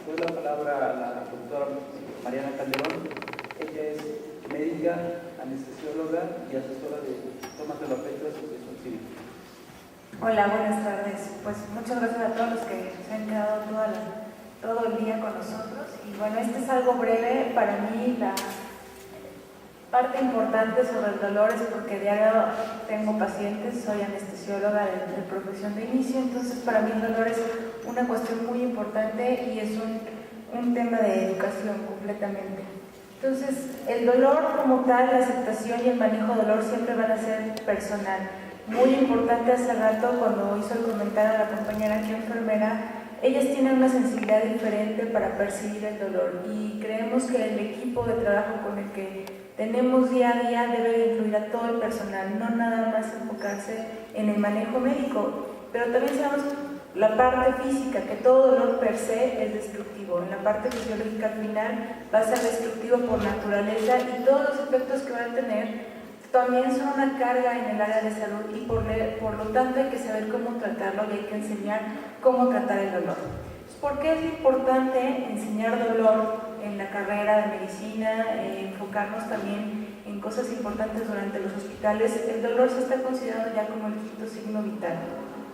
doy la palabra a la doctora Mariana Calderón. Ella es médica, anestesióloga y asesora de Tomás de la Petra, Asociación Civil. Hola, buenas tardes. Pues muchas gracias a todos los que se han quedado todo el día con nosotros. Y bueno, este es algo breve. Para mí la parte importante sobre el dolor es porque diario tengo pacientes, soy anestesióloga de profesión de inicio, entonces para mí el dolor es una cuestión muy importante y es un tema de educación completamente. Entonces, el dolor como tal, la aceptación y el manejo del dolor siempre van a ser personal. Muy importante hace rato cuando hizo el comentario a la compañera aquí enfermera, ellas tienen una sensibilidad diferente para percibir el dolor y creemos que el equipo de trabajo con el que tenemos día a día debe incluir a todo el personal, no nada más enfocarse en el manejo médico, pero también sabemos la parte física, que todo dolor per se es destructivo, en la parte fisiológica al final va a ser destructivo por naturaleza y todos los efectos que va a tener también son una carga en el área de salud y por lo tanto hay que saber cómo tratarlo y hay que enseñar cómo tratar el dolor. ¿Por qué es importante enseñar dolor en la carrera de medicina, enfocarnos también en cosas importantes durante los hospitales? El dolor se está considerando ya como el quinto signo vital.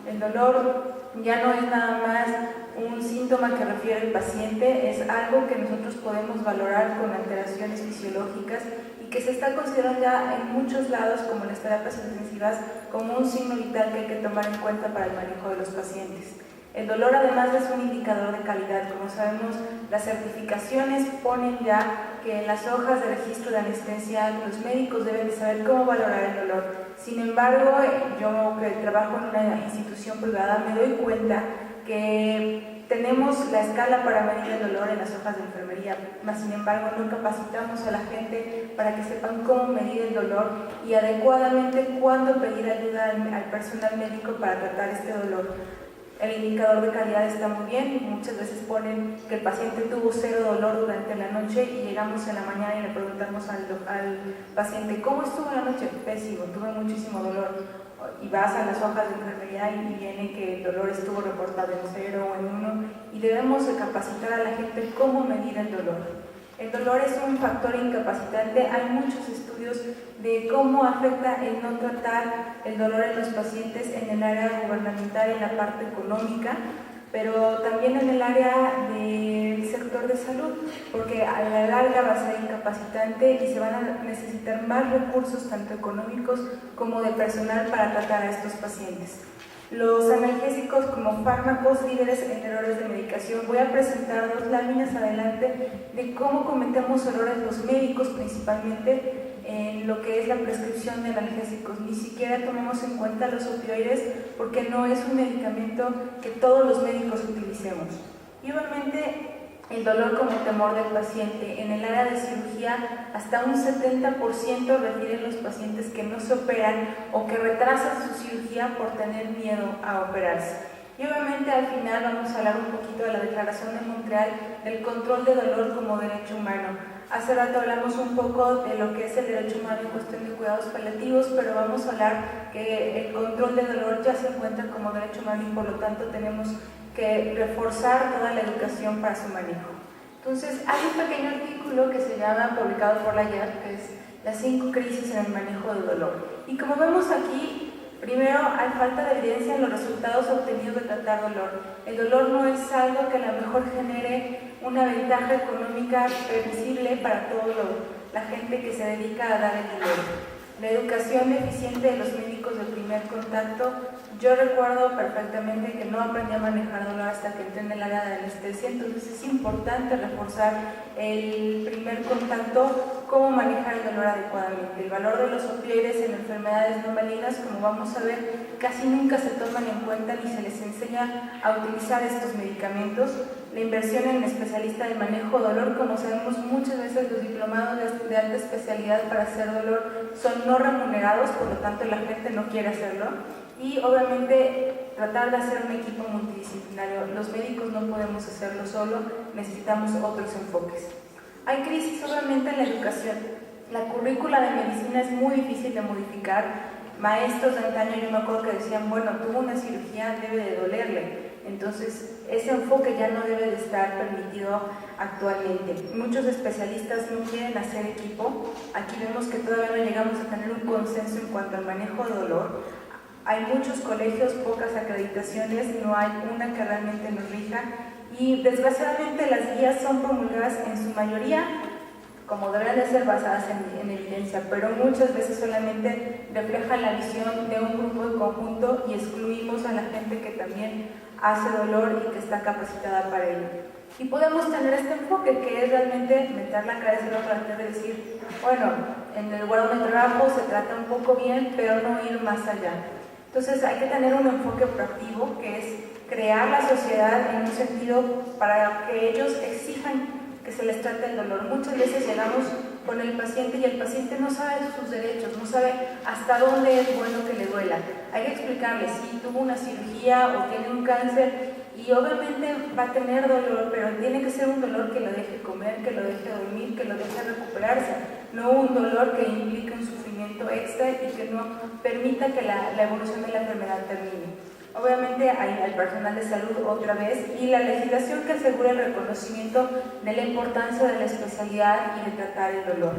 El dolor ya no es nada más un síntoma que refiere el paciente, es algo que nosotros podemos valorar con alteraciones fisiológicas y que se está considerando ya en muchos lados, como en las terapias intensivas, como un signo vital que hay que tomar en cuenta para el manejo de los pacientes. El dolor además es un indicador de calidad. Como sabemos, las certificaciones ponen ya que en las hojas de registro de anestesia los médicos deben de saber cómo valorar el dolor. Sin embargo, yo que trabajo en una institución privada me doy cuenta que tenemos la escala para medir el dolor en las hojas de enfermería, mas sin embargo no capacitamos a la gente para que sepan cómo medir el dolor y adecuadamente cuándo pedir ayuda al personal médico para tratar este dolor. El indicador de calidad está muy bien, muchas veces ponen que el paciente tuvo cero dolor durante la noche y llegamos en la mañana y le preguntamos al paciente ¿cómo estuvo la noche? Pésimo, tuve muchísimo dolor. Y vas a las hojas de enfermería y viene que el dolor estuvo reportado en 0 o en 1 y debemos de capacitar a la gente cómo medir el dolor. El dolor es un factor incapacitante, hay muchos estudios de cómo afecta el no tratar el dolor en los pacientes en el área gubernamental, en la parte económica, pero también en el área del sector de salud, porque a la larga va a ser incapacitante y se van a necesitar más recursos, tanto económicos como de personal, para tratar a estos pacientes. Los analgésicos como fármacos líderes en errores de medicación. Voy a presentar 2 láminas adelante de cómo cometemos errores los médicos principalmente en lo que es la prescripción de analgésicos. Ni siquiera tomamos en cuenta los opioides porque no es un medicamento que todos los médicos utilicemos. Y obviamente el dolor como temor del paciente. En el área de cirugía, hasta un 70% refieren los pacientes que no se operan o que retrasan su cirugía por tener miedo a operarse. Y obviamente al final vamos a hablar un poquito de la Declaración de Montreal del control de dolor como derecho humano. Hace rato hablamos un poco de lo que es el derecho humano en cuestión de cuidados paliativos, pero vamos a hablar que el control de dolor ya se encuentra como derecho humano y por lo tanto tenemos que reforzar toda la educación para su manejo. Entonces, hay un pequeño artículo que se llama, publicado por la IARC, que es las 5 crisis en el manejo del dolor. Y como vemos aquí, primero, hay falta de evidencia en los resultados obtenidos de tratar dolor. El dolor no es algo que a lo mejor genere una ventaja económica previsible para toda la gente que se dedica a dar el dinero. La educación deficiente de los médicos de primer contacto. Yo recuerdo perfectamente que no aprendí a manejar dolor hasta que entré en el área de anestesia, entonces es importante reforzar el primer contacto, cómo manejar el dolor adecuadamente. El valor de los opioides en enfermedades no malignas, como vamos a ver, casi nunca se toman en cuenta ni se les enseña a utilizar estos medicamentos. La inversión en especialista de manejo de dolor, como sabemos muchas veces los diplomados de alta especialidad para hacer dolor son no remunerados, por lo tanto la gente no quiere hacerlo. Y obviamente tratar de hacer un equipo multidisciplinario. Los médicos no podemos hacerlo solo, necesitamos otros enfoques. Hay crisis obviamente en la educación. La currícula de medicina es muy difícil de modificar. Maestros de antaño, yo me acuerdo que decían, bueno, tuvo una cirugía, debe de dolerle. Entonces, ese enfoque ya no debe de estar permitido actualmente. Muchos especialistas no quieren hacer equipo. Aquí vemos que todavía no llegamos a tener un consenso en cuanto al manejo de dolor. Hay muchos colegios, pocas acreditaciones, no hay una que realmente nos rija y desgraciadamente las guías son promulgadas en su mayoría como deberían de ser basadas en evidencia, pero muchas veces solamente reflejan la visión de un grupo en conjunto y excluimos a la gente que también hace dolor y que está capacitada para ello. Y podemos tener este enfoque que es realmente meter la cabeza en la parte de decir, bueno, en el lugar donde trabajo se trata un poco bien, pero no ir más allá. Entonces hay que tener un enfoque proactivo que es crear la sociedad en un sentido para que ellos exijan que se les trate el dolor. Muchas veces llegamos con el paciente y el paciente no sabe sus derechos, no sabe hasta dónde es bueno que le duela. Hay que explicarle si tuvo una cirugía o tiene un cáncer y obviamente va a tener dolor, pero tiene que ser un dolor que lo deje comer, que lo deje dormir, que lo deje recuperarse, no un dolor que implique un sufrimiento extra y que no permita que la evolución de la enfermedad termine. Obviamente hay el personal de salud otra vez y la legislación que asegura el reconocimiento de la importancia de la especialidad y de tratar el dolor.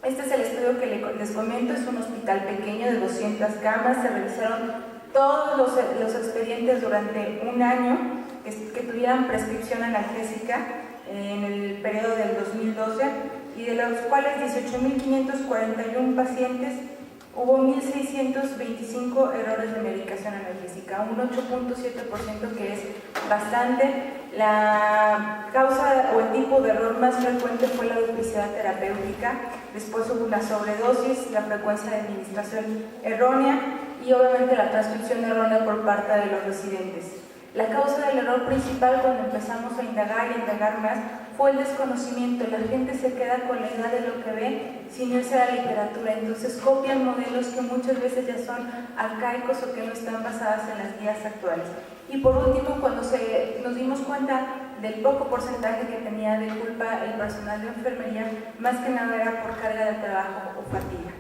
Este es el estudio que les comento, es un hospital pequeño de 200 camas, se revisaron todos los expedientes durante un año que tuvieran prescripción analgésica en el periodo del 2012 y de los cuales 18.541 pacientes hubo 1.625 errores de medicación analgésica, un 8.7% que es bastante. La causa o el tipo de error más frecuente fue la duplicidad terapéutica, después hubo una sobredosis, la frecuencia de administración errónea y obviamente la transcripción errónea por parte de los residentes. La causa del error principal cuando empezamos a indagar y indagar más fue el desconocimiento. La gente se queda con la idea de lo que ve sin irse a la literatura, entonces copian modelos que muchas veces ya son arcaicos o que no están basadas en las guías actuales. Y por último, cuando nos dimos cuenta del poco porcentaje que tenía de culpa el personal de enfermería, más que nada era por carga de trabajo o fatiga.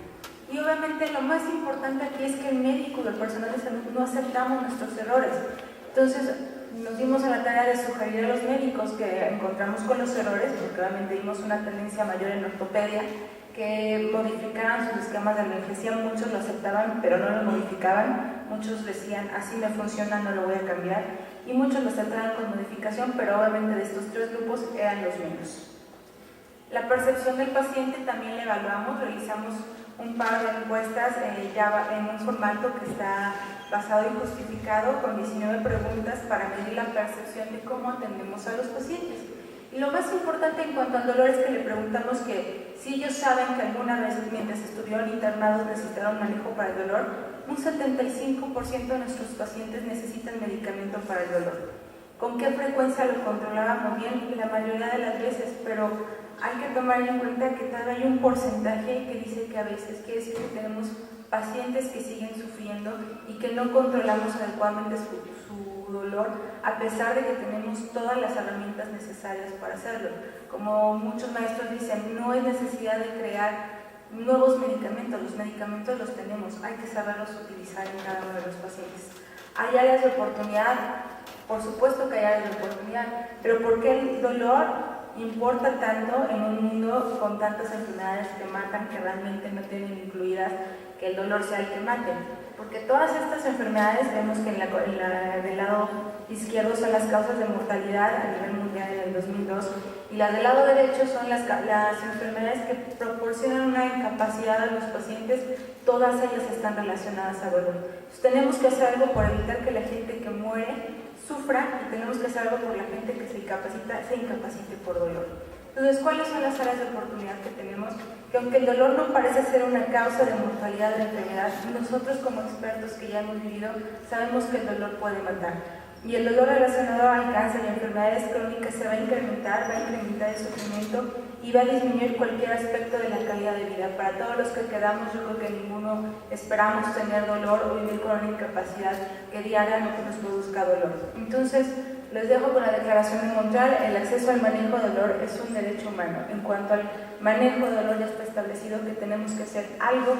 Y obviamente lo más importante aquí es que el médico y el personal de salud no aceptamos nuestros errores. Entonces nos dimos a la tarea de sugerir a los médicos que encontramos con los errores, porque obviamente vimos una tendencia mayor en ortopedia, que modificaran sus esquemas de analgesia. Muchos lo aceptaban pero no lo modificaban, muchos decían así me funciona, no lo voy a cambiar, y muchos lo aceptaban con modificación, pero obviamente de estos tres grupos eran los menos. La percepción del paciente también la evaluamos, realizamos un par de encuestas ya en un formato que está basado y justificado con 19 preguntas para medir la percepción de cómo atendemos a los pacientes. Y lo más importante en cuanto al dolor es que le preguntamos que si ellos saben que alguna vez mientras estuvieron internados necesitaron manejo para el dolor. Un 75% de nuestros pacientes necesitan medicamento para el dolor. ¿Con qué frecuencia lo controlábamos bien? La mayoría de las veces, pero hay que tomar en cuenta que todavía hay un porcentaje que dice que a veces quiere decir que tenemos pacientes que siguen sufriendo y que no controlamos adecuadamente su dolor, a pesar de que tenemos todas las herramientas necesarias para hacerlo. Como muchos maestros dicen, no hay necesidad de crear nuevos medicamentos, los medicamentos los tenemos, hay que saberlos utilizar en cada uno de los pacientes. ¿Hay áreas de oportunidad? Por supuesto que hay áreas de oportunidad, pero ¿por qué el dolor importa tanto en un mundo con tantas enfermedades que matan, que realmente no tienen incluidas que el dolor sea el que mate? Porque todas estas enfermedades, vemos que del lado izquierdo son las causas de mortalidad a nivel mundial en el 2002 y las del lado derecho son las enfermedades que proporcionan una incapacidad a los pacientes, todas ellas están relacionadas a dolor. Entonces, tenemos que hacer algo por evitar que la gente que muere sufra y tenemos que hacer algo por la gente que se incapacite por dolor. Entonces, ¿cuáles son las áreas de oportunidad que tenemos? Que aunque el dolor no parece ser una causa de mortalidad de la enfermedad, nosotros como expertos que ya hemos vivido sabemos que el dolor puede matar. Y el dolor relacionado al cáncer y enfermedades crónicas se va a incrementar el sufrimiento y va a disminuir cualquier aspecto de la calidad de vida. Para todos los que quedamos, yo creo que ninguno esperamos tener dolor o vivir con una incapacidad que diaria nos produzca dolor. Entonces, les dejo con la Declaración de Montreal: el acceso al manejo de dolor es un derecho humano. En cuanto al manejo de dolor, ya está establecido que tenemos que hacer algo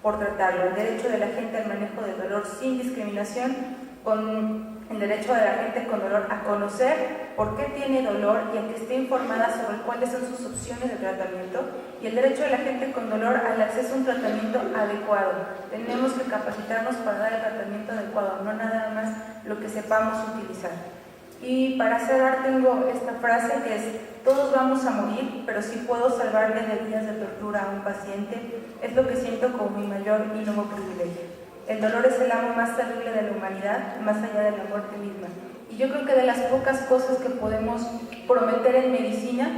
por tratarlo. El derecho de la gente al manejo del dolor sin discriminación, con el derecho de la gente con dolor a conocer por qué tiene dolor y a que esté informada sobre cuáles son sus opciones de tratamiento, y el derecho de la gente con dolor al acceso a un tratamiento adecuado. Tenemos que capacitarnos para dar el tratamiento adecuado, no nada más lo que sepamos utilizar. Y para cerrar tengo esta frase que es: todos vamos a morir, pero si puedo salvarle de días de tortura a un paciente, es lo que siento como mi mayor y nuevo privilegio. El dolor es el amo más terrible de la humanidad, más allá de la muerte misma. Y yo creo que de las pocas cosas que podemos prometer en medicina,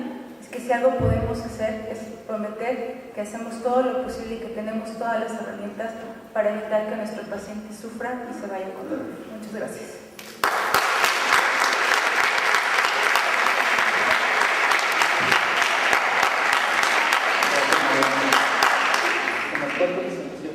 es que si algo podemos hacer es prometer que hacemos todo lo posible y que tenemos todas las herramientas para evitar que nuestro paciente sufra y se vaya con dolor. Muchas gracias.